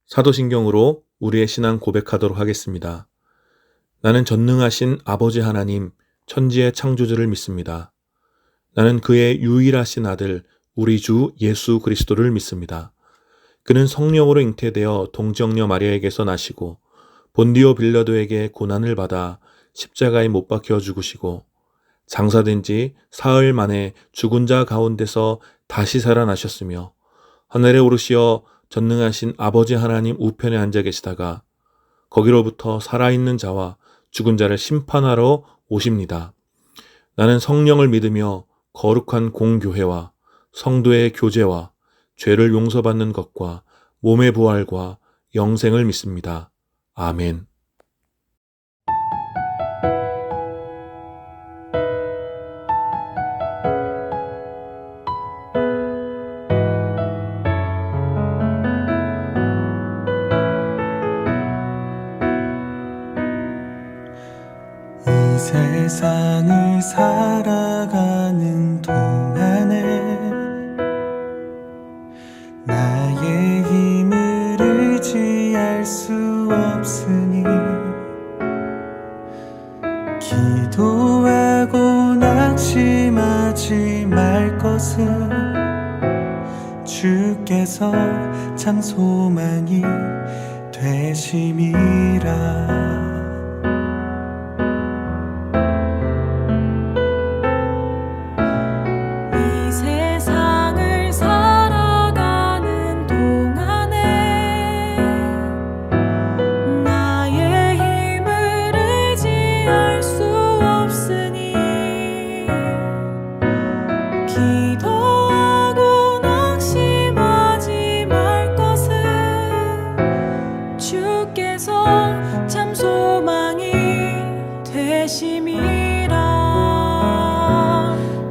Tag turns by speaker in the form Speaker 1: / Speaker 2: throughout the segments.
Speaker 1: 사도신경으로 우리의 신앙 고백하도록 하겠습니다. 나는 전능하신 아버지 하나님, 천지의 창조주를 믿습니다. 나는 그의 유일하신 아들, 우리 주 예수 그리스도를 믿습니다. 그는 성령으로 잉태되어 동정녀 마리아에게서 나시고 본디오 빌라도에게 고난을 받아 십자가에 못 박혀 죽으시고 장사된 지 사흘 만에 죽은 자 가운데서 다시 살아나셨으며 하늘에 오르시어 전능하신 아버지 하나님 우편에 앉아 계시다가 거기로부터 살아있는 자와 죽은 자를 심판하러 오십니다. 나는 성령을 믿으며 거룩한 공교회와 성도의 교제와 죄를 용서받는 것과 몸의 부활과 영생을 믿습니다. 아멘.
Speaker 2: 이 세상을 살아가는 동안에 나의 힘을 의지할 수 없으니 기도하고 낙심하지 말 것은 주께서 참 소망이 되심이라.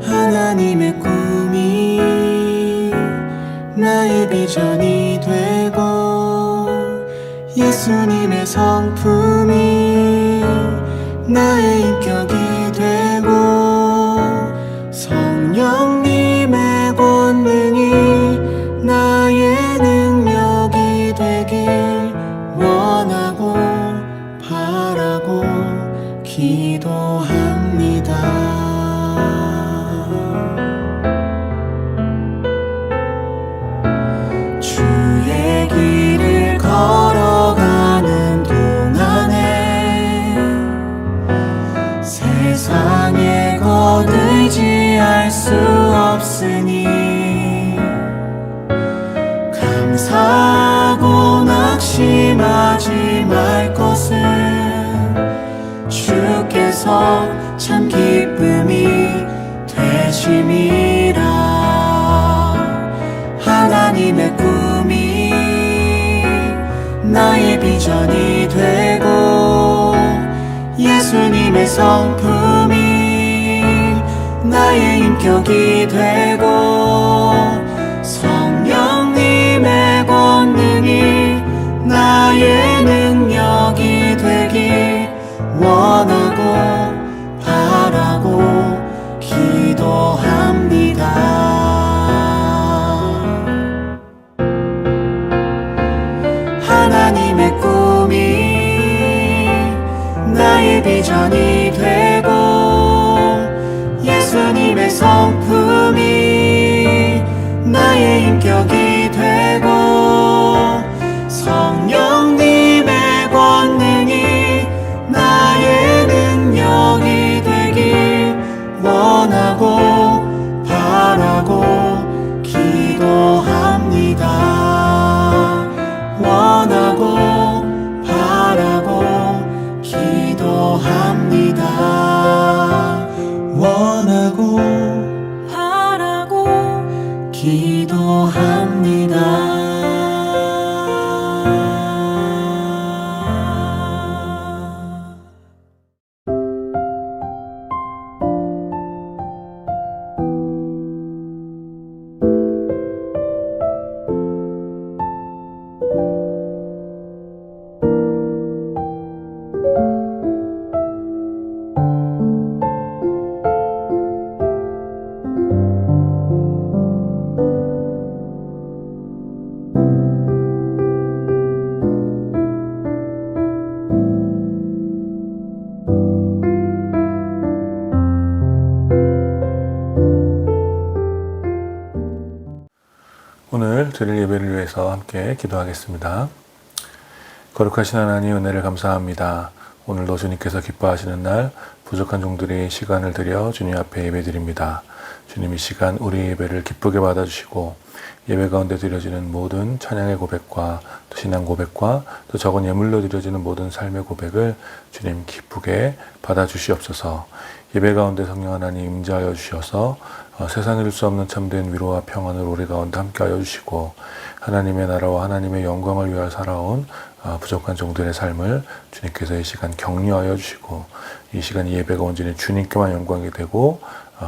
Speaker 2: 하나님의 꿈이 나의 비전이 되고 예수님의 성품이 나의 인격이 되고 성령님의 권능이 나의 능력이 되길 원하고 바라고 기도합니다. 주의 길을 걸어가는 동안에 세상에 곧 의지할 수 없으니 감사하고 낙심하지 말 것은 주께서 참 기쁨이 되심이라. 하나님의 꿈이 나의 비전이 되고 예수님의 성품이 나의 인격이 되고 성령님의 권능이 나의 능력이 되길 원하고 바라고 기도합니다. 하나님의 꿈이 나의 비전이 되고 예수님의 성품이 나의 인격이 되고 성령님의 권능이 나의 능력이 되길 원하고 바라고 기도합니다. 원하고 바라고 기도합니다. 원하고 바라고 기도합니다.
Speaker 1: 드릴 예배를 위해서 함께 기도하겠습니다. 거룩하신 하나님, 은혜를 감사합니다. 오늘도 주님께서 기뻐하시는 날 부족한 종들이 시간을 들여 주님 앞에 예배드립니다. 주님, 이 시간 우리 예배를 기쁘게 받아주시고 예배 가운데 드려지는 모든 찬양의 고백과 또 신앙 고백과 또 적은 예물로 드려지는 모든 삶의 고백을 주님 기쁘게 받아주시옵소서. 예배 가운데 성령 하나님 임재하여 주셔서 세상에 줄 수 없는 참된 위로와 평안을 우리 가운데 함께하여 주시고 하나님의 나라와 하나님의 영광을 위하여 살아온 부족한 종들의 삶을 주님께서 이 시간 격려하여 주시고 이 시간 이 예배가 온전히 주님께만 영광이 되고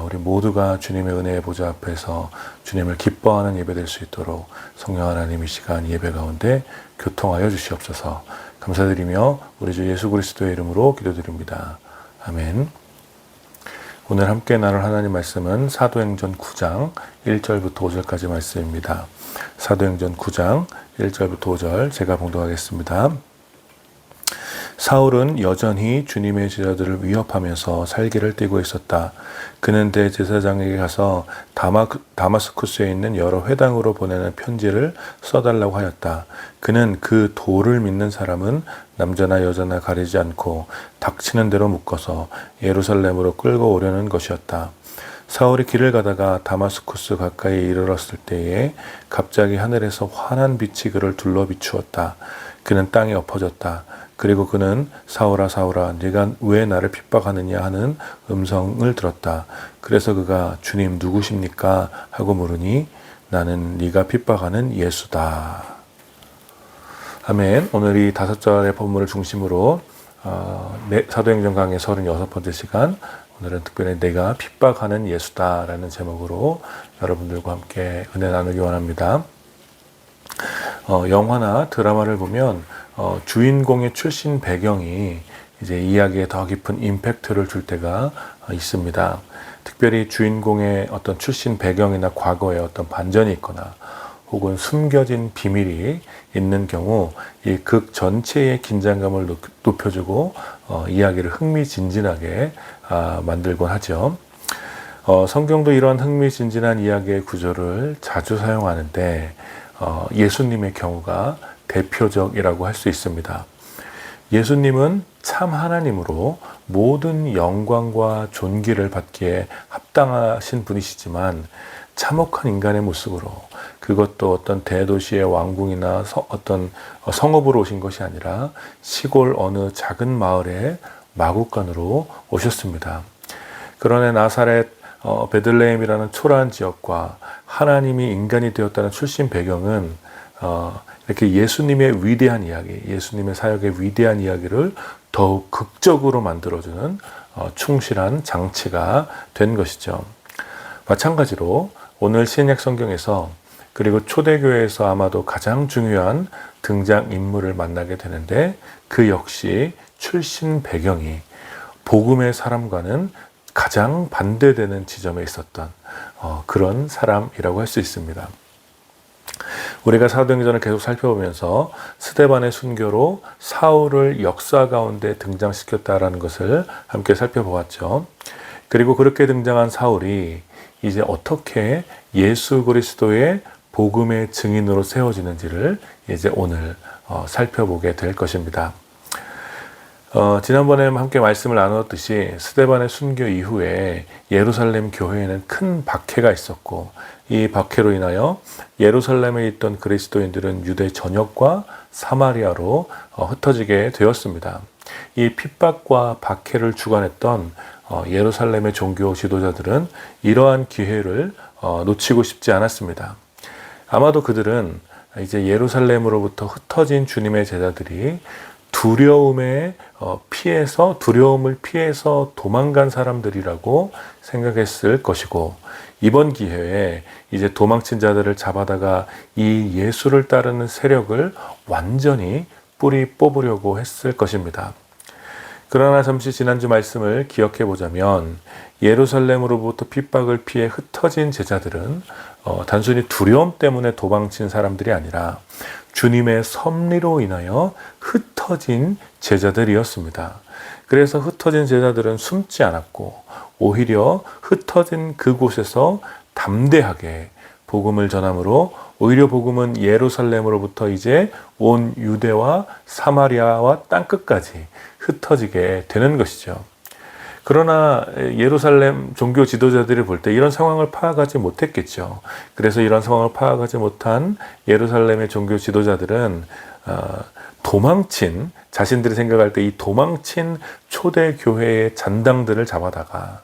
Speaker 1: 우리 모두가 주님의 은혜의 보좌 앞에서 주님을 기뻐하는 예배 될 수 있도록 성령 하나님 이 시간 예배 가운데 교통하여 주시옵소서. 감사드리며 우리 주 예수 그리스도의 이름으로 기도드립니다. 아멘. 오늘 함께 나눌 하나님 말씀은 사도행전 9장 1절부터 5절까지 말씀입니다. 사도행전 9장 1절부터 5절 제가 봉독하겠습니다. 사울은 여전히 주님의 제자들을 위협하면서 살기를 띠고 있었다. 그는 대제사장에게 가서 다마스쿠스에 있는 여러 회당으로 보내는 편지를 써달라고 하였다. 그는 그 도를 믿는 사람은 남자나 여자나 가리지 않고 닥치는 대로 묶어서 예루살렘으로 끌고 오려는 것이었다. 사울이 길을 가다가 다마스쿠스 가까이 이르렀을 때에 갑자기 하늘에서 환한 빛이 그를 둘러 비추었다. 그는 땅에 엎어졌다. 그리고 그는 사울아 사울아 네가 왜 나를 핍박하느냐 하는 음성을 들었다. 그래서 그가 주님 누구십니까? 하고 물으니 나는 네가 핍박하는 예수다. 아멘. 오늘 이 5절의 본문을 중심으로 사도행전 강의 36번째 시간, 오늘은 특별히 내가 핍박하는 예수다라는 제목으로 여러분들과 함께 은혜 나누기 원합니다. 영화나 드라마를 보면 주인공의 출신 배경이 이제 이야기에 더 깊은 임팩트를 줄 때가 있습니다. 특별히 주인공의 어떤 출신 배경이나 과거에 어떤 반전이 있거나 혹은 숨겨진 비밀이 있는 경우 이 극 전체의 긴장감을 높여주고 이야기를 흥미진진하게 만들곤 하죠. 성경도 이러한 흥미진진한 이야기의 구조를 자주 사용하는데 예수님의 경우가 대표적이라고 할 수 있습니다. 예수님은 참 하나님으로 모든 영광과 존귀를 받기에 합당하신 분이시지만 참혹한 인간의 모습으로, 그것도 어떤 대도시의 왕궁이나 어떤 성읍으로 오신 것이 아니라 시골 어느 작은 마을의 마구간으로 오셨습니다. 그러나 나사렛 베들레헴이라는 초라한 지역과 하나님이 인간이 되었다는 출신 배경은 이렇게 예수님의 위대한 이야기, 예수님의 사역의 위대한 이야기를 더욱 극적으로 만들어주는 충실한 장치가 된 것이죠. 마찬가지로 오늘 신약 성경에서 그리고 초대교회에서 아마도 가장 중요한 등장인물을 만나게 되는데 그 역시 출신 배경이 복음의 사람과는 가장 반대되는 지점에 있었던 그런 사람이라고 할 수 있습니다. 우리가 사도행전을 계속 살펴보면서 스데반의 순교로 사울을 역사 가운데 등장시켰다라는 것을 함께 살펴보았죠. 그리고 그렇게 등장한 사울이 이제 어떻게 예수 그리스도의 복음의 증인으로 세워지는지를 이제 오늘 살펴보게 될 것입니다. 지난번에 함께 말씀을 나누었듯이 스데반의 순교 이후에 예루살렘 교회에는 큰 박해가 있었고 이 박해로 인하여 예루살렘에 있던 그리스도인들은 유대 전역과 사마리아로 흩어지게 되었습니다. 이 핍박과 박해를 주관했던 예루살렘의 종교 지도자들은 이러한 기회를 놓치고 싶지 않았습니다. 아마도 그들은 이제 예루살렘으로부터 흩어진 주님의 제자들이 두려움을 피해서 도망간 사람들이라고 생각했을 것이고, 이번 기회에 이제 도망친 자들을 잡아다가 이 예수를 따르는 세력을 완전히 뿌리 뽑으려고 했을 것입니다. 그러나 잠시 지난주 말씀을 기억해 보자면 예루살렘으로부터 핍박을 피해 흩어진 제자들은 단순히 두려움 때문에 도망친 사람들이 아니라 주님의 섭리로 인하여 흩어진 제자들이었습니다. 그래서 흩어진 제자들은 숨지 않았고 오히려 흩어진 그곳에서 담대하게 복음을 전함으로 오히려 복음은 예루살렘으로부터 이제 온 유대와 사마리아와 땅끝까지 흩어지게 되는 것이죠. 그러나 예루살렘 종교 지도자들이 볼 때 이런 상황을 파악하지 못했겠죠. 그래서 이런 상황을 파악하지 못한 예루살렘의 종교 지도자들은 자신들이 생각할 때 이 도망친 초대 교회의 잔당들을 잡아다가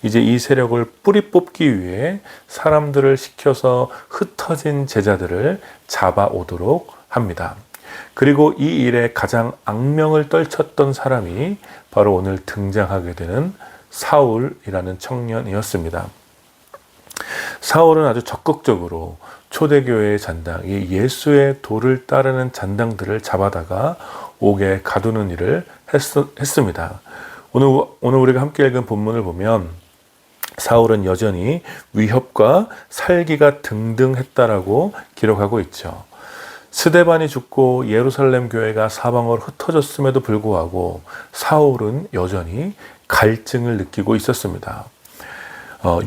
Speaker 1: 이제 이 세력을 뿌리 뽑기 위해 사람들을 시켜서 흩어진 제자들을 잡아오도록 합니다. 그리고 이 일에 가장 악명을 떨쳤던 사람이 바로 오늘 등장하게 되는 사울이라는 청년이었습니다. 사울은 아주 적극적으로 초대교회의 잔당, 이 예수의 도를 따르는 잔당들을 잡아다가 옥에 가두는 일을 했습니다. 오늘 우리가 함께 읽은 본문을 보면 사울은 여전히 위협과 살기가 등등했다라고 기록하고 있죠. 스데반이 죽고 예루살렘 교회가 사방으로 흩어졌음에도 불구하고 사울은 여전히 갈증을 느끼고 있었습니다.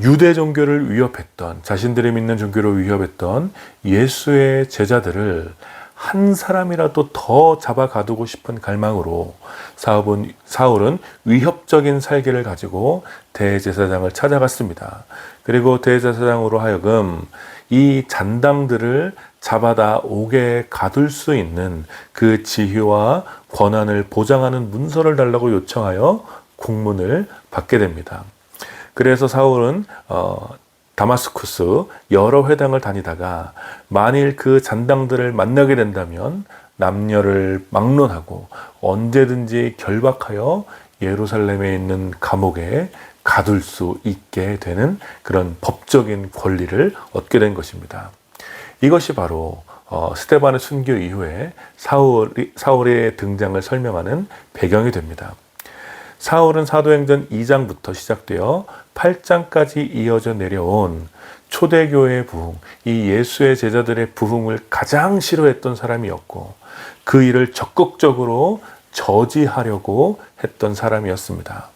Speaker 1: 유대 종교를 위협했던, 자신들이 믿는 종교를 위협했던 예수의 제자들을 한 사람이라도 더 잡아 가두고 싶은 갈망으로 사울은 위협적인 살기를 가지고 대제사장을 찾아갔습니다. 그리고 대제사장으로 하여금 이 잔당들을 잡아다 옥에 가둘 수 있는 그 지휘와 권한을 보장하는 문서를 달라고 요청하여 국문을 받게 됩니다. 그래서 사울은 다마스쿠스 여러 회당을 다니다가 만일 그 잔당들을 만나게 된다면 남녀를 막론하고 언제든지 결박하여 예루살렘에 있는 감옥에 가둘 수 있게 되는 그런 법적인 권리를 얻게 된 것입니다. 이것이 바로 스데반의 순교 이후에 사울의 등장을 설명하는 배경이 됩니다. 사울은 사도행전 2장부터 시작되어 8장까지 이어져 내려온 초대교회의 부흥, 이 예수의 제자들의 부흥을 가장 싫어했던 사람이었고 그 일을 적극적으로 저지하려고 했던 사람이었습니다.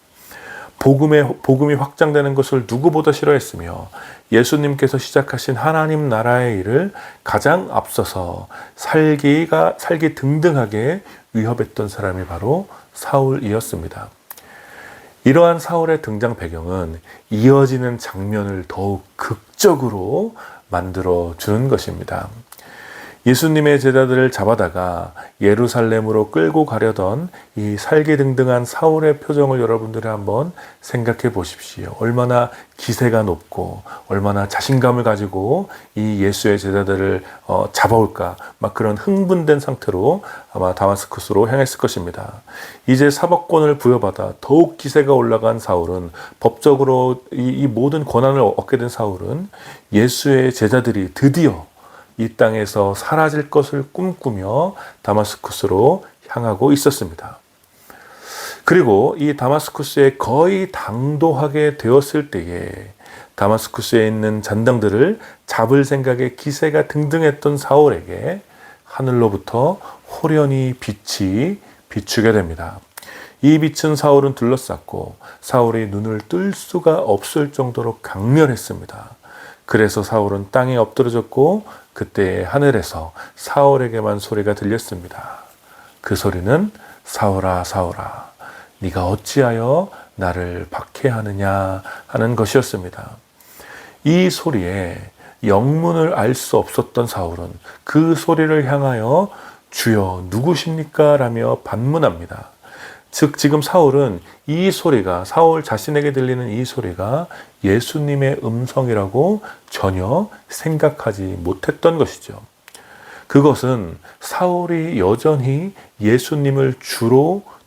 Speaker 1: 복음이 확장되는 것을 누구보다 싫어했으며 예수님께서 시작하신 하나님 나라의 일을 가장 앞서서 살기 등등하게 위협했던 사람이 바로 사울이었습니다. 이러한 사울의 등장 배경은 이어지는 장면을 더욱 극적으로 만들어 주는 것입니다. 예수님의 제자들을 잡아다가 예루살렘으로 끌고 가려던 이 살기등등한 사울의 표정을 여러분들이 한번 생각해 보십시오. 얼마나 기세가 높고 얼마나 자신감을 가지고 이 예수의 제자들을 잡아올까, 막 그런 흥분된 상태로 아마 다마스쿠스로 향했을 것입니다. 이제 사법권을 부여받아 더욱 기세가 올라간 사울은, 법적으로 이 모든 권한을 얻게 된 사울은 예수의 제자들이 드디어 이 땅에서 사라질 것을 꿈꾸며 다마스쿠스로 향하고 있었습니다. 그리고 이 다마스쿠스에 거의 당도하게 되었을 때에 다마스쿠스에 있는 잔당들을 잡을 생각에 기세가 등등했던 사울에게 하늘로부터 호련히 빛이 비추게 됩니다. 이 빛은 사울은 둘러쌌고 사울이 눈을 뜰 수가 없을 정도로 강렬했습니다. 그래서 사울은 땅에 엎드러졌고 그때 하늘에서 사울에게만 소리가 들렸습니다. 그 소리는 사울아 사울아 네가 어찌하여 나를 박해하느냐 하는 것이었습니다. 이 소리에 영문을 알 수 없었던 사울은 그 소리를 향하여 주여 누구십니까? 라며 반문합니다. 즉 지금 사울은 이 소리가, 사울 자신에게 들리는 이 소리가 예수님의 음성이라고 전혀 생각하지 못했던 것이죠. 그것은 사울이 여전히 예수님을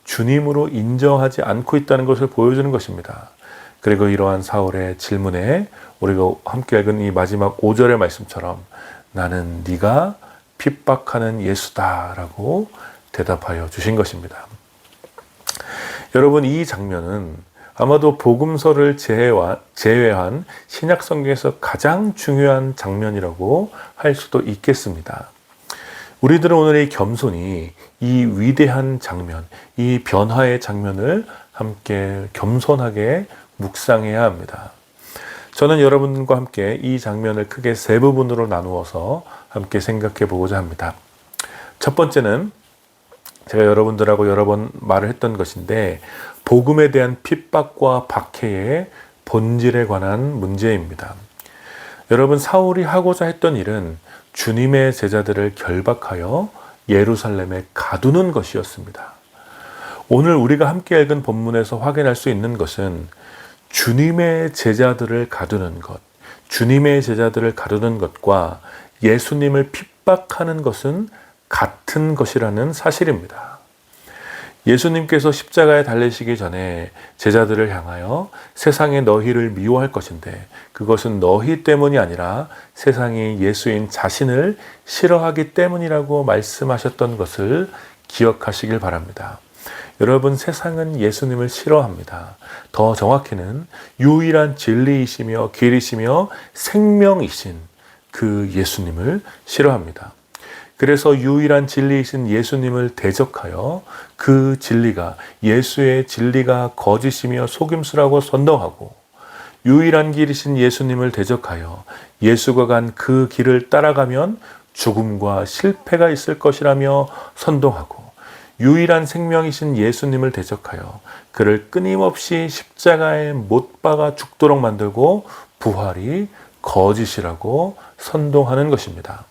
Speaker 1: 주님으로 인정하지 않고 있다는 것을 보여주는 것입니다. 그리고 이러한 사울의 질문에 우리가 함께 읽은 이 마지막 5절의 말씀처럼 나는 네가 핍박하는 예수다 라고 대답하여 주신 것입니다. 여러분, 이 장면은 아마도 복음서를 제외한 신약 성경에서 가장 중요한 장면이라고 할 수도 있겠습니다. 우리들은 오늘 이 겸손히 이 위대한 장면, 이 변화의 장면을 함께 겸손하게 묵상해야 합니다. 저는 여러분과 함께 이 장면을 크게 세 부분으로 나누어서 함께 생각해 보고자 합니다. 첫 번째는 제가 여러분들하고 여러 번 말을 했던 것인데, 복음에 대한 핍박과 박해의 본질에 관한 문제입니다. 여러분, 사울이 하고자 했던 일은 주님의 제자들을 결박하여 예루살렘에 가두는 것이었습니다. 오늘 우리가 함께 읽은 본문에서 확인할 수 있는 것은 주님의 제자들을 가두는 것, 주님의 제자들을 가두는 것과 예수님을 핍박하는 것은 같은 것이라는 사실입니다. 예수님께서 십자가에 달리시기 전에 제자들을 향하여 세상에 너희를 미워할 것인데 그것은 너희 때문이 아니라 세상이 예수인 자신을 싫어하기 때문이라고 말씀하셨던 것을 기억하시길 바랍니다. 여러분, 세상은 예수님을 싫어합니다. 더 정확히는 유일한 진리이시며 길이시며 생명이신 그 예수님을 싫어합니다. 그래서 유일한 진리이신 예수님을 대적하여 그 진리가, 예수의 진리가 거짓이며 속임수라고 선동하고, 유일한 길이신 예수님을 대적하여 예수가 간 그 길을 따라가면 죽음과 실패가 있을 것이라며 선동하고, 유일한 생명이신 예수님을 대적하여 그를 끊임없이 십자가에 못 박아 죽도록 만들고 부활이 거짓이라고 선동하는 것입니다.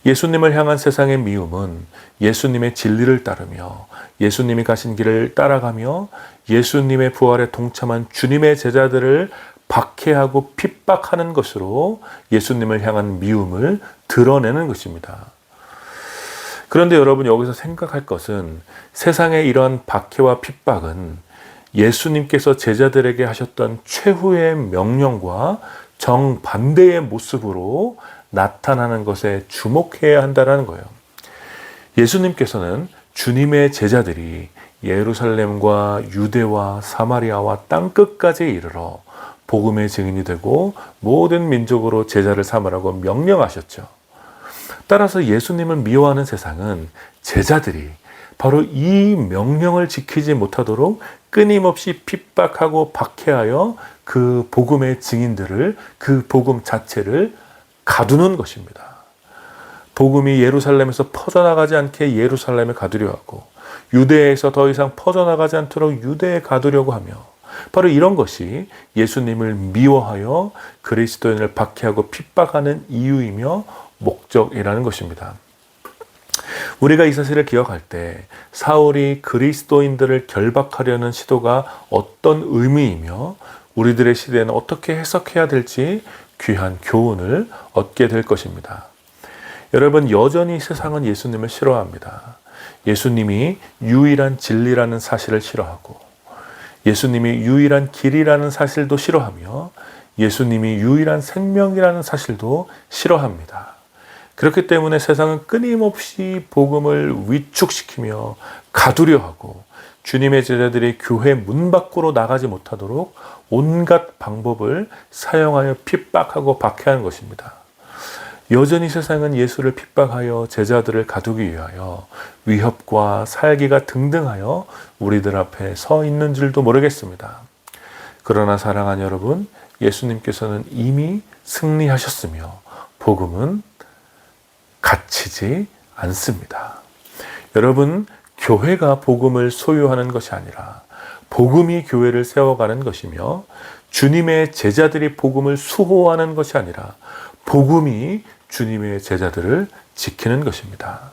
Speaker 1: 예수님을 향한 세상의 미움은 예수님의 진리를 따르며 예수님이 가신 길을 따라가며 예수님의 부활에 동참한 주님의 제자들을 박해하고 핍박하는 것으로 예수님을 향한 미움을 드러내는 것입니다. 그런데 여러분, 여기서 생각할 것은 세상의 이러한 박해와 핍박은 예수님께서 제자들에게 하셨던 최후의 명령과 정반대의 모습으로 나타나는 것에 주목해야 한다는 거예요. 예수님께서는 주님의 제자들이 예루살렘과 유대와 사마리아와 땅끝까지 이르러 복음의 증인이 되고 모든 민족으로 제자를 삼으라고 명령하셨죠. 따라서 예수님을 미워하는 세상은 제자들이 바로 이 명령을 지키지 못하도록 끊임없이 핍박하고 박해하여 그 복음의 증인들을, 그 복음 자체를 가두는 것입니다. 복음이 예루살렘에서 퍼져나가지 않게 예루살렘에 가두려 하고, 유대에서 더 이상 퍼져나가지 않도록 유대에 가두려고 하며, 바로 이런 것이 예수님을 미워하여 그리스도인을 박해하고 핍박하는 이유이며 목적이라는 것입니다. 우리가 이 사실을 기억할 때 사울이 그리스도인들을 결박하려는 시도가 어떤 의미이며 우리들의 시대에는 어떻게 해석해야 될지 귀한 교훈을 얻게 될 것입니다. 여러분, 여전히 세상은 예수님을 싫어합니다. 예수님이 유일한 진리라는 사실을 싫어하고, 예수님이 유일한 길이라는 사실도 싫어하며, 예수님이 유일한 생명이라는 사실도 싫어합니다. 그렇기 때문에 세상은 끊임없이 복음을 위축시키며 가두려 하고, 주님의 제자들이 교회 문 밖으로 나가지 못하도록 온갖 방법을 사용하여 핍박하고 박해하는 것입니다. 여전히 세상은 예수를 핍박하여 제자들을 가두기 위하여 위협과 살기가 등등하여 우리들 앞에 서 있는 줄도 모르겠습니다. 그러나 사랑하는 여러분, 예수님께서는 이미 승리하셨으며 복음은 갇히지 않습니다. 여러분, 교회가 복음을 소유하는 것이 아니라 복음이 교회를 세워가는 것이며, 주님의 제자들이 복음을 수호하는 것이 아니라 복음이 주님의 제자들을 지키는 것입니다.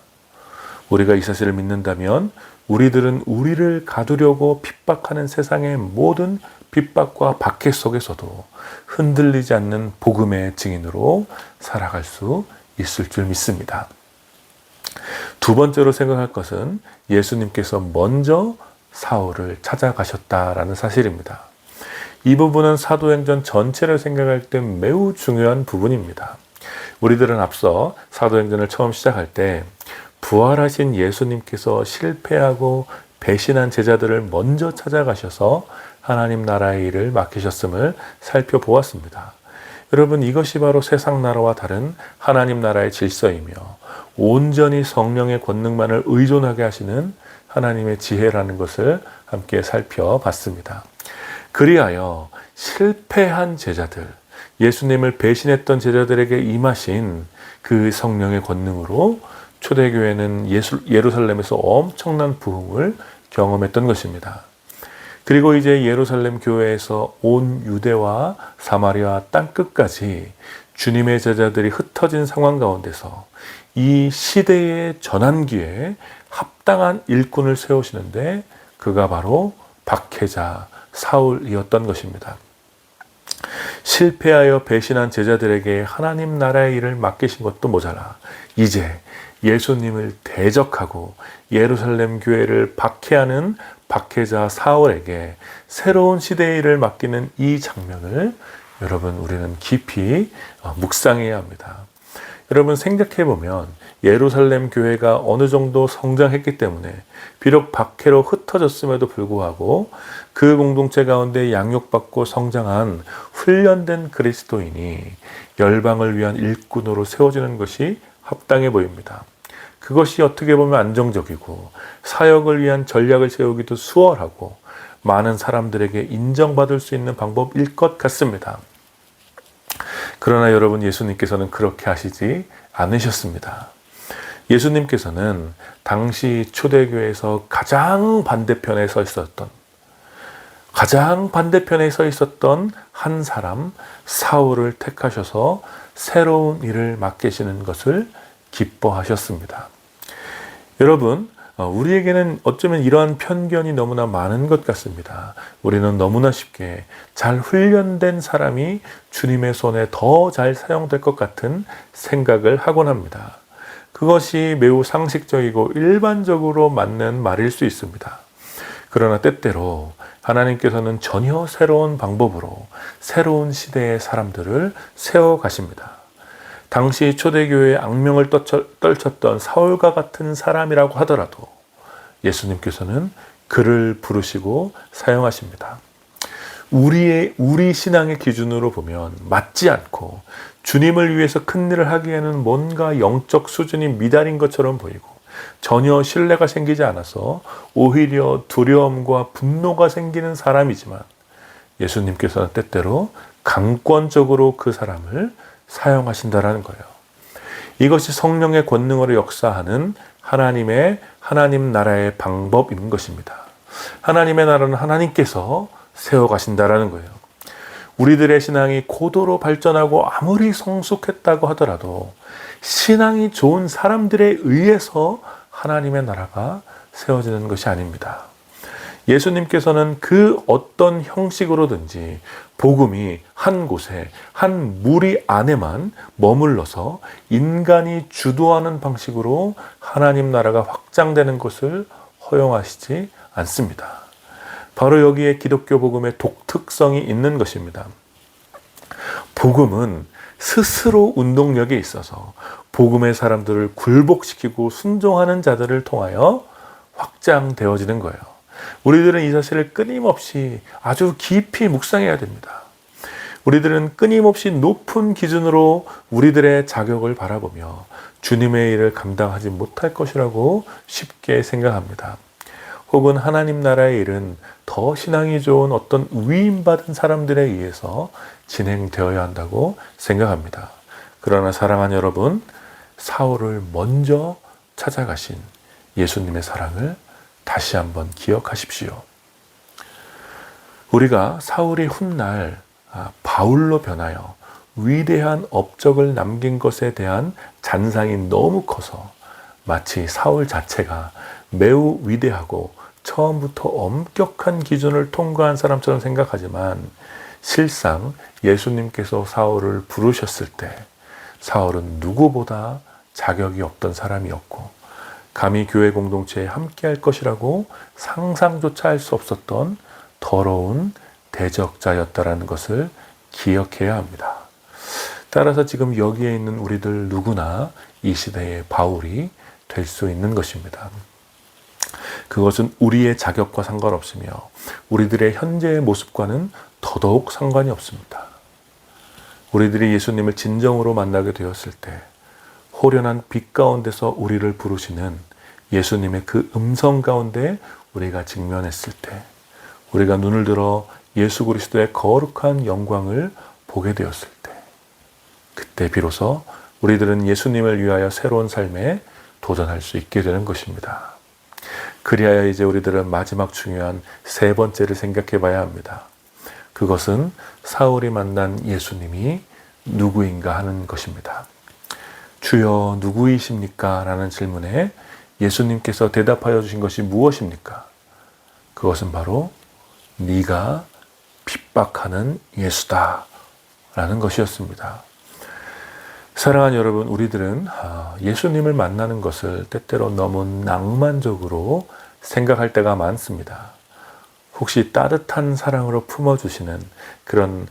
Speaker 1: 우리가 이 사실을 믿는다면 우리들은 우리를 가두려고 핍박하는 세상의 모든 핍박과 박해 속에서도 흔들리지 않는 복음의 증인으로 살아갈 수 있을 줄 믿습니다. 두 번째로 생각할 것은 예수님께서 먼저 사울을 찾아가셨다라는 사실입니다. 이 부분은 사도행전 전체를 생각할 때 매우 중요한 부분입니다. 우리들은 앞서 사도행전을 처음 시작할 때 부활하신 예수님께서 실패하고 배신한 제자들을 먼저 찾아가셔서 하나님 나라의 일을 맡기셨음을 살펴보았습니다. 여러분, 이것이 바로 세상 나라와 다른 하나님 나라의 질서이며 온전히 성령의 권능만을 의존하게 하시는 하나님의 지혜라는 것을 함께 살펴봤습니다. 그리하여 실패한 제자들, 예수님을 배신했던 제자들에게 임하신 그 성령의 권능으로 초대교회는 예루살렘에서 엄청난 부흥을 경험했던 것입니다. 그리고 이제 예루살렘 교회에서 온 유대와 사마리아 땅끝까지 주님의 제자들이 흩어진 상황 가운데서 이 시대의 전환기에 합당한 일꾼을 세우시는데 그가 바로 박해자 사울이었던 것입니다. 실패하여 배신한 제자들에게 하나님 나라의 일을 맡기신 것도 모자라 이제 예수님을 대적하고 예루살렘 교회를 박해하는 박해자 사울에게 새로운 시대의 일을 맡기는 이 장면을 여러분 우리는 깊이 묵상해야 합니다. 여러분 생각해보면 예루살렘 교회가 어느 정도 성장했기 때문에 비록 박해로 흩어졌음에도 불구하고 그 공동체 가운데 양육받고 성장한 훈련된 그리스도인이 열방을 위한 일꾼으로 세워지는 것이 합당해 보입니다. 그것이 어떻게 보면 안정적이고 사역을 위한 전략을 세우기도 수월하고 많은 사람들에게 인정받을 수 있는 방법일 것 같습니다. 그러나 여러분 예수님께서는 그렇게 하시지 않으셨습니다. 예수님께서는 당시 초대교회에서 가장 반대편에 서 있었던 한 사람 사울을 택하셔서 새로운 일을 맡기시는 것을 기뻐하셨습니다. 여러분 우리에게는 어쩌면 이러한 편견이 너무나 많은 것 같습니다. 우리는 너무나 쉽게 잘 훈련된 사람이 주님의 손에 더 잘 사용될 것 같은 생각을 하곤 합니다. 그것이 매우 상식적이고 일반적으로 맞는 말일 수 있습니다. 그러나 때때로 하나님께서는 전혀 새로운 방법으로 새로운 시대의 사람들을 세워가십니다. 당시 초대교회의 악명을 떨쳤던 사울과 같은 사람이라고 하더라도 예수님께서는 그를 부르시고 사용하십니다. 우리 신앙의 기준으로 보면 맞지 않고 주님을 위해서 큰 일을 하기에는 뭔가 영적 수준이 미달인 것처럼 보이고 전혀 신뢰가 생기지 않아서 오히려 두려움과 분노가 생기는 사람이지만 예수님께서는 때때로 강권적으로 그 사람을 사용하신다라는 거예요. 이것이 성령의 권능으로 역사하는 하나님 나라의 방법인 것입니다. 하나님의 나라는 하나님께서 세워가신다라는 거예요. 우리들의 신앙이 고도로 발전하고 아무리 성숙했다고 하더라도 신앙이 좋은 사람들에 의해서 하나님의 나라가 세워지는 것이 아닙니다. 예수님께서는 그 어떤 형식으로든지 복음이 한 곳에 한 무리 안에만 머물러서 인간이 주도하는 방식으로 하나님 나라가 확장되는 것을 허용하시지 않습니다. 바로 여기에 기독교 복음의 독특성이 있는 것입니다. 복음은 스스로 운동력이 있어서 복음의 사람들을 굴복시키고 순종하는 자들을 통하여 확장되어지는 거예요. 우리들은 이 사실을 끊임없이 아주 깊이 묵상해야 됩니다. 우리들은 끊임없이 높은 기준으로 우리들의 자격을 바라보며 주님의 일을 감당하지 못할 것이라고 쉽게 생각합니다. 혹은 하나님 나라의 일은 더 신앙이 좋은 어떤 위임받은 사람들에 의해서 진행되어야 한다고 생각합니다. 그러나 사랑하는 여러분, 사울을 먼저 찾아가신 예수님의 사랑을 다시 한번 기억하십시오. 우리가 사울이 훗날 바울로 변하여 위대한 업적을 남긴 것에 대한 잔상이 너무 커서 마치 사울 자체가 매우 위대하고 처음부터 엄격한 기준을 통과한 사람처럼 생각하지만 실상 예수님께서 사울을 부르셨을 때 사울은 누구보다 자격이 없던 사람이었고 감히 교회 공동체에 함께할 것이라고 상상조차 할 수 없었던 더러운 대적자였다라는 것을 기억해야 합니다. 따라서 지금 여기에 있는 우리들 누구나 이 시대의 바울이 될 수 있는 것입니다. 그것은 우리의 자격과 상관없으며 우리들의 현재의 모습과는 더더욱 상관이 없습니다. 우리들이 예수님을 진정으로 만나게 되었을 때 호련한 빛 가운데서 우리를 부르시는 예수님의 그 음성 가운데 우리가 직면했을 때 우리가 눈을 들어 예수 그리스도의 거룩한 영광을 보게 되었을 때, 그때 비로소 우리들은 예수님을 위하여 새로운 삶에 도전할 수 있게 되는 것입니다. 그리하여 이제 우리들은 마지막 중요한 세 번째를 생각해 봐야 합니다. 그것은 사울이 만난 예수님이 누구인가 하는 것입니다. 주여 누구이십니까? 라는 질문에 예수님께서 대답하여 주신 것이 무엇입니까? 그것은 바로 네가 핍박하는 예수다 라는 것이었습니다. 사랑하는 여러분, 우리들은 예수님을 만나는 것을 때때로 너무 낭만적으로 생각할 때가 많습니다. 혹시 따뜻한 사랑으로 품어주시는 그런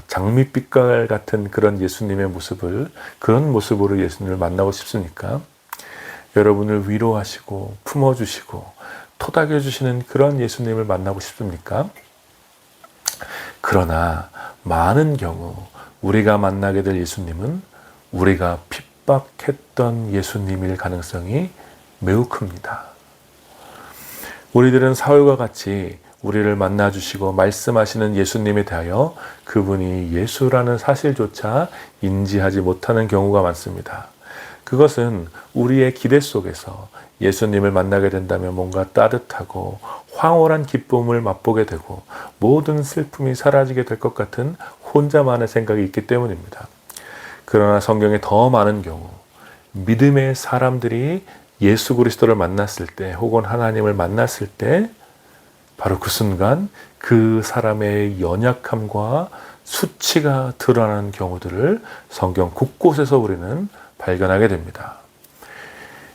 Speaker 1: 장밋빛깔 같은 그런 예수님의 모습을, 그런 모습으로 예수님을 만나고 싶습니까? 여러분을 위로하시고 품어주시고 토닥여주시는 그런 예수님을 만나고 싶습니까? 그러나 많은 경우 우리가 만나게 될 예수님은 우리가 핍박했던 예수님일 가능성이 매우 큽니다. 우리들은 사울과 같이 우리를 만나주시고 말씀하시는 예수님에 대하여 그분이 예수라는 사실조차 인지하지 못하는 경우가 많습니다. 그것은 우리의 기대 속에서 예수님을 만나게 된다면 뭔가 따뜻하고 황홀한 기쁨을 맛보게 되고 모든 슬픔이 사라지게 될 것 같은 혼자만의 생각이 있기 때문입니다. 그러나 성경에 더 많은 경우 믿음의 사람들이 예수 그리스도를 만났을 때 혹은 하나님을 만났을 때 바로 그 순간 그 사람의 연약함과 수치가 드러나는 경우들을 성경 곳곳에서 우리는 발견하게 됩니다.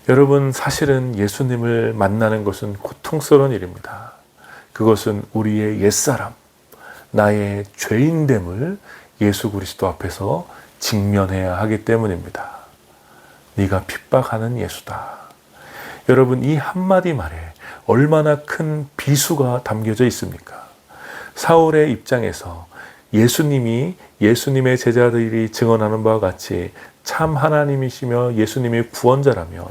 Speaker 1: 여러분, 사실은 예수님을 만나는 것은 고통스러운 일입니다. 그것은 우리의 옛사람, 나의 죄인됨을 예수 그리스도 앞에서 직면해야 하기 때문입니다. 네가 핍박하는 예수다. 여러분, 이 한마디 말에 얼마나 큰 비수가 담겨져 있습니까? 사울의 입장에서 예수님이 예수님의 제자들이 증언하는 바와 같이 참 하나님이시며 예수님의 구원자라면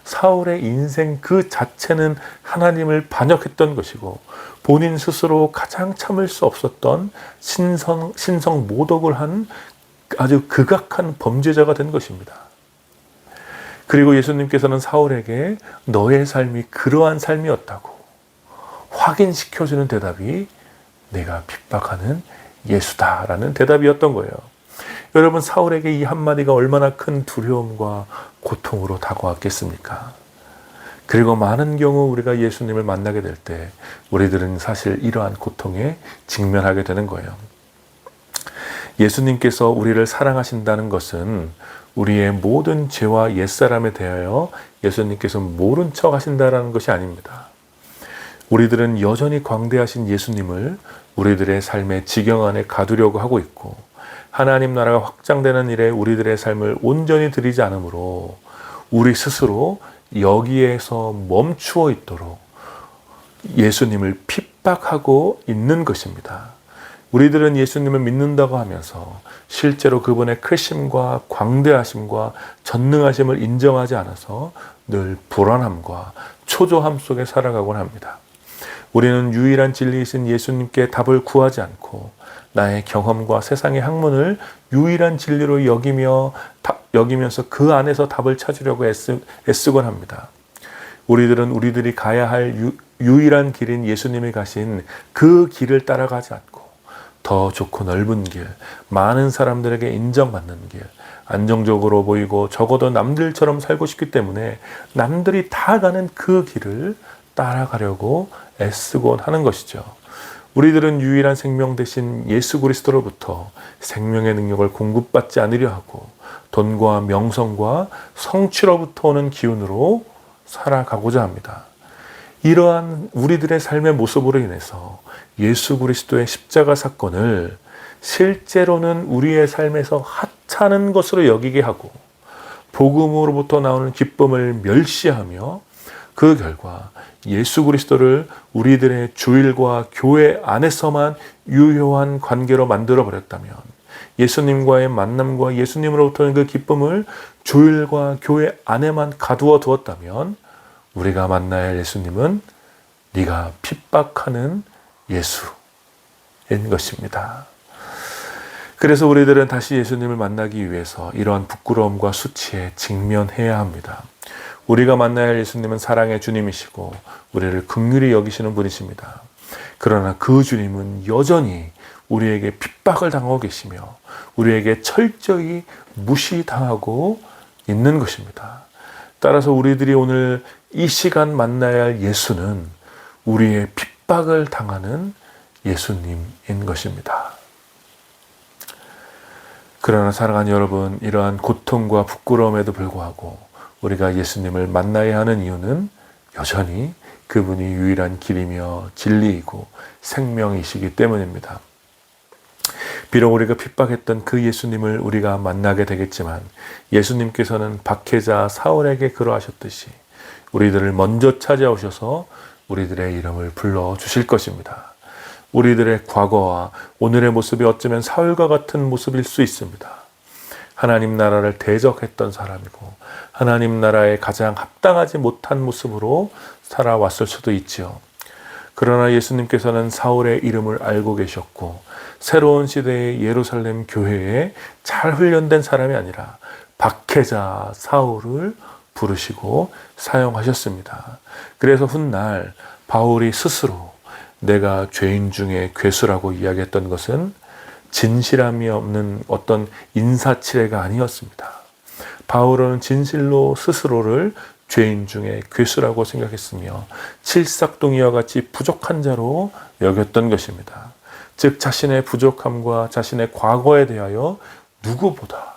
Speaker 1: 사울의 인생 그 자체는 하나님을 반역했던 것이고 본인 스스로 가장 참을 수 없었던 신성 모독을 한 아주 극악한 범죄자가 된 것입니다. 그리고 예수님께서는 사울에게 너의 삶이 그러한 삶이었다고 확인시켜주는 대답이 내가 핍박하는 예수다라는 대답이었던 거예요. 여러분, 사울에게 이 한마디가 얼마나 큰 두려움과 고통으로 다가왔겠습니까? 그리고 많은 경우 우리가 예수님을 만나게 될 때 우리들은 사실 이러한 고통에 직면하게 되는 거예요. 예수님께서 우리를 사랑하신다는 것은 우리의 모든 죄와 옛사람에 대하여 예수님께서 모른 척 하신다는 것이 아닙니다. 우리들은 여전히 광대하신 예수님을 우리들의 삶의 지경 안에 가두려고 하고 있고 하나님 나라가 확장되는 일에 우리들의 삶을 온전히 드리지 않으므로 우리 스스로 여기에서 멈추어 있도록 예수님을 핍박하고 있는 것입니다. 우리들은 예수님을 믿는다고 하면서 실제로 그분의 크심과 광대하심과 전능하심을 인정하지 않아서 늘 불안함과 초조함 속에 살아가곤 합니다. 우리는 유일한 진리이신 예수님께 답을 구하지 않고 나의 경험과 세상의 학문을 유일한 진리로 여기면서 그 안에서 답을 찾으려고 애쓰곤 합니다. 우리들은 우리들이 가야 할 유일한 길인 예수님이 가신 그 길을 따라가지 않고 더 좋고 넓은 길, 많은 사람들에게 인정받는 길, 안정적으로 보이고 적어도 남들처럼 살고 싶기 때문에 남들이 다 가는 그 길을 따라가려고 애쓰곤 하는 것이죠. 우리들은 유일한 생명 대신 예수 그리스도로부터 생명의 능력을 공급받지 않으려 하고 돈과 명성과 성취로부터 오는 기운으로 살아가고자 합니다. 이러한 우리들의 삶의 모습으로 인해서 예수 그리스도의 십자가 사건을 실제로는 우리의 삶에서 하찮은 것으로 여기게 하고 복음으로부터 나오는 기쁨을 멸시하며 그 결과 예수 그리스도를 우리들의 주일과 교회 안에서만 유효한 관계로 만들어 버렸다면 예수님과의 만남과 예수님으로부터는 그 기쁨을 주일과 교회 안에만 가두어 두었다면 우리가 만나야 할 예수님은 네가 핍박하는 예수, 것입니다. 그래서 우리들은 다시 예수님을 만나기 위해서 이러한 부끄러움과 수치에 직면해야 합니다. 우리가 만나야 할 예수님은 사랑의 주님이시고 우리를 긍휼히 여기시는 분이십니다. 그러나 그 주님은 여전히 우리에게 핍박을 당하고 계시며 우리에게 철저히 무시당하고 있는 것입니다. 따라서 우리들이 오늘 이 시간 만나야 할 예수는 우리의 핍박을 당하는 예수님인 것입니다. 그러나 사랑하는 여러분, 이러한 고통과 부끄러움에도 불구하고 우리가 예수님을 만나야 하는 이유는 여전히 그분이 유일한 길이며 진리이고 생명이시기 때문입니다. 비록 우리가 핍박했던 그 예수님을 우리가 만나게 되겠지만 예수님께서는 박해자 사울에게 그러하셨듯이 우리들을 먼저 찾아오셔서 우리들의 이름을 불러주실 것입니다. 우리들의 과거와 오늘의 모습이 어쩌면 사울과 같은 모습일 수 있습니다. 하나님 나라를 대적했던 사람이고 하나님 나라에 가장 합당하지 못한 모습으로 살아왔을 수도 있지요. 그러나 예수님께서는 사울의 이름을 알고 계셨고 새로운 시대의 예루살렘 교회에 잘 훈련된 사람이 아니라 박해자 사울을 부르시고 사용하셨습니다. 그래서 훗날 바울이 스스로 내가 죄인 중에 괴수라고 이야기했던 것은 진실함이 없는 어떤 인사치레가 아니었습니다. 바울은 진실로 스스로를 죄인 중에 괴수라고 생각했으며 칠삭둥이와 같이 부족한 자로 여겼던 것입니다. 즉 자신의 부족함과 자신의 과거에 대하여 누구보다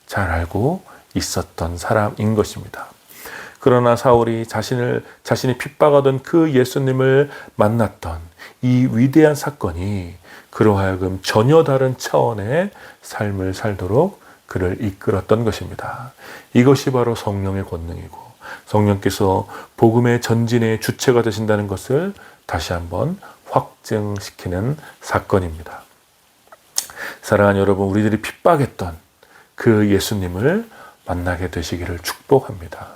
Speaker 1: 잘 알고 있었던 사람인 것입니다. 그러나 사울이 자신이 핍박하던 그 예수님을 만났던 이 위대한 사건이 그로 하여금 전혀 다른 차원의 삶을 살도록 그를 이끌었던 것입니다. 이것이 바로 성령의 권능이고 성령께서 복음의 전진의 주체가 되신다는 것을 다시 한번 확증시키는 사건입니다. 사랑하는 여러분, 우리들이 핍박했던 그 예수님을 만나게 되시기를 축복합니다.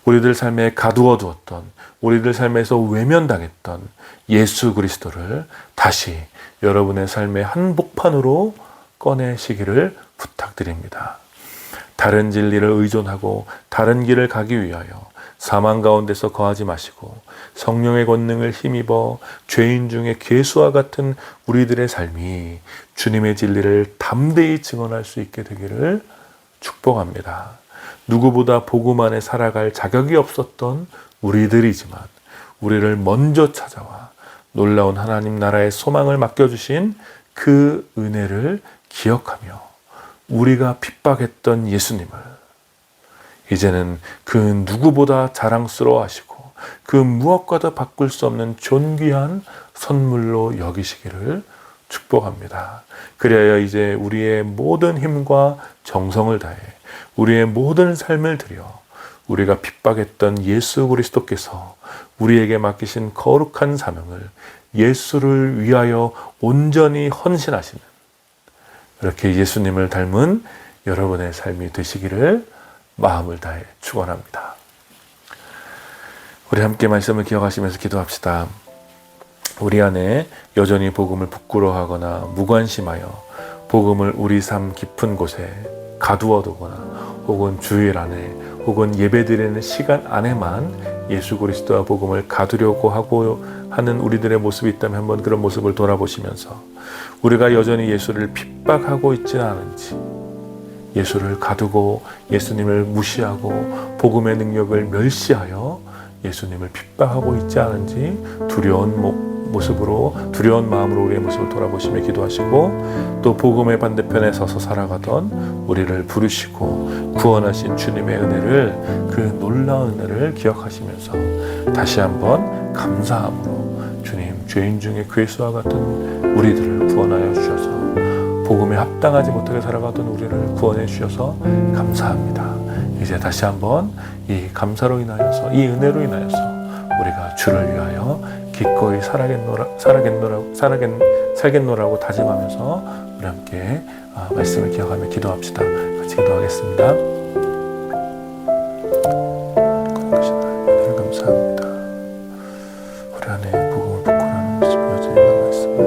Speaker 1: 우리들 삶에 가두어 두었던, 우리들 삶에서 외면당했던 예수 그리스도를 다시 여러분의 삶의 한복판으로 꺼내시기를 부탁드립니다. 다른 진리를 의존하고 다른 길을 가기 위하여 사망 가운데서 거하지 마시고 성령의 권능을 힘입어 죄인 중에 괴수와 같은 우리들의 삶이 주님의 진리를 담대히 증언할 수 있게 되기를 축복합니다. 누구보다 복음 안에 살아갈 자격이 없었던 우리들이지만 우리를 먼저 찾아와 놀라운 하나님 나라의 소망을 맡겨주신 그 은혜를 기억하며 우리가 핍박했던 예수님을 이제는 그 누구보다 자랑스러워하시고 그 무엇과도 바꿀 수 없는 존귀한 선물로 여기시기를 축복합니다. 그래야 이제 우리의 모든 힘과 정성을 다해 우리의 모든 삶을 들여 우리가 핍박했던 예수 그리스도께서 우리에게 맡기신 거룩한 사명을 예수를 위하여 온전히 헌신하시는 이렇게 예수님을 닮은 여러분의 삶이 되시기를 마음을 다해 축원합니다. 우리 함께 말씀을 기억하시면서 기도합시다. 우리 안에 여전히 복음을 부끄러워하거나 무관심하여 복음을 우리 삶 깊은 곳에 가두어두거나 혹은 주일 안에 혹은 예배드리는 시간 안에만 예수 그리스도와 복음을 가두려고 하는 우리들의 모습이 있다면 한번 그런 모습을 돌아보시면서 우리가 여전히 예수를 핍박하고 있지는 않은지, 예수를 가두고 예수님을 무시하고 복음의 능력을 멸시하여 예수님을 핍박하고 있지 않은지 두려운 마음으로 우리의 모습을 돌아보시며 기도하시고 또 복음의 반대편에 서서 살아가던 우리를 부르시고 구원하신 주님의 은혜를, 그 놀라운 은혜를 기억하시면서 다시 한번 감사함으로 주님, 죄인 중에 괴수와 같은 우리들을 구원하여 주셔서 복음에 합당하지 못하게 살아가던 우리를 구원해 주셔서 감사합니다. 이제 다시 한번 이 감사로 인하여서, 이 은혜로 인하여서 우리가 주를 위하여 기꺼이 살겠노라고 다짐하면서 우리 함께 말씀을 기억하며 기도합시다. 같이 기도하겠습니다. 감사합니다. 우리 안에 복음을 부끄러워하는 모습이 여전히 남아있습니다.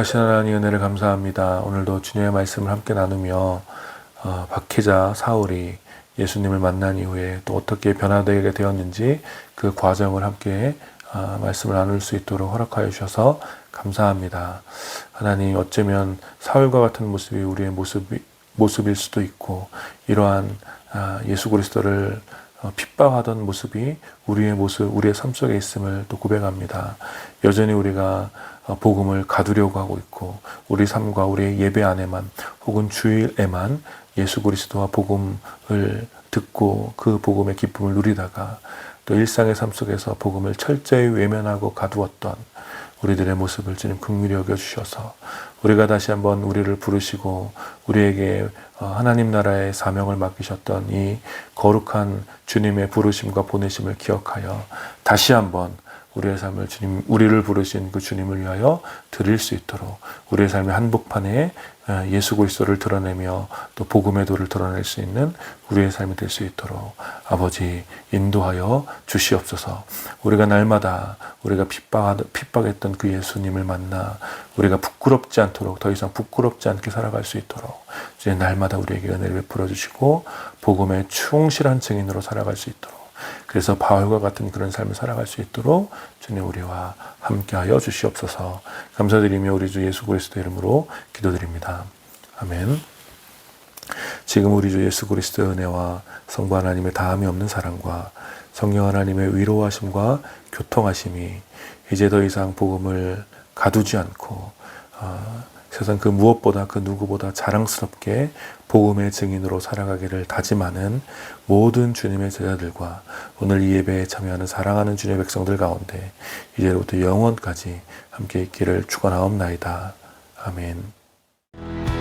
Speaker 1: 거룩하신 하나님 은혜를 감사합니다. 오늘도 주님의 말씀을 함께 나누며 박해자 사울이 예수님을 만난 이후에 또 어떻게 변화되게 되었는지 그 과정을 함께 말씀을 나눌 수 있도록 허락하여 주셔서 감사합니다. 하나님, 어쩌면 사울과 같은 모습이 우리의 모습일 수도 있고, 이러한 예수 그리스도를 핍박하던 모습이 우리의 모습, 우리의 삶 속에 있음을 또 고백합니다. 여전히 우리가 복음을 가두려고 하고 있고, 우리 삶과 우리의 예배 안에만 혹은 주일에만 예수 그리스도와 복음을 듣고 그 복음의 기쁨을 누리다가 또 일상의 삶 속에서 복음을 철저히 외면하고 가두었던 우리들의 모습을 주님 긍휼히 여겨주셔서 우리가 다시 한번 우리를 부르시고 우리에게 하나님 나라의 사명을 맡기셨던 이 거룩한 주님의 부르심과 보내심을 기억하여 다시 한번 우리의 삶을 우리를 부르신 그 주님을 위하여 드릴 수 있도록 우리의 삶의 한복판에 예수 그리스도를 드러내며 또 복음의 도를 드러낼 수 있는 우리의 삶이 될 수 있도록 아버지 인도하여 주시옵소서. 우리가 날마다 우리가 핍박했던 그 예수님을 만나 우리가 부끄럽지 않도록, 더 이상 부끄럽지 않게 살아갈 수 있도록 이제 날마다 우리에게 은혜를 베풀어 주시고 복음의 충실한 증인으로 살아갈 수 있도록, 그래서 바울과 같은 그런 삶을 살아갈 수 있도록 주님 우리와 함께하여 주시옵소서. 감사드리며 우리 주 예수 그리스도 이름으로 기도드립니다. 아멘. 지금 우리 주 예수 그리스도의 은혜와 성부 하나님의 다함이 없는 사랑과 성령 하나님의 위로하심과 교통하심이 이제 더 이상 복음을 가두지 않고 세상 그 무엇보다 그 누구보다 자랑스럽게 복음의 증인으로 살아가기를 다짐하는 모든 주님의 제자들과 오늘 이 예배에 참여하는 사랑하는 주님의 백성들 가운데 이제로부터 영원까지 함께 있기를 축원하옵나이다. 아멘.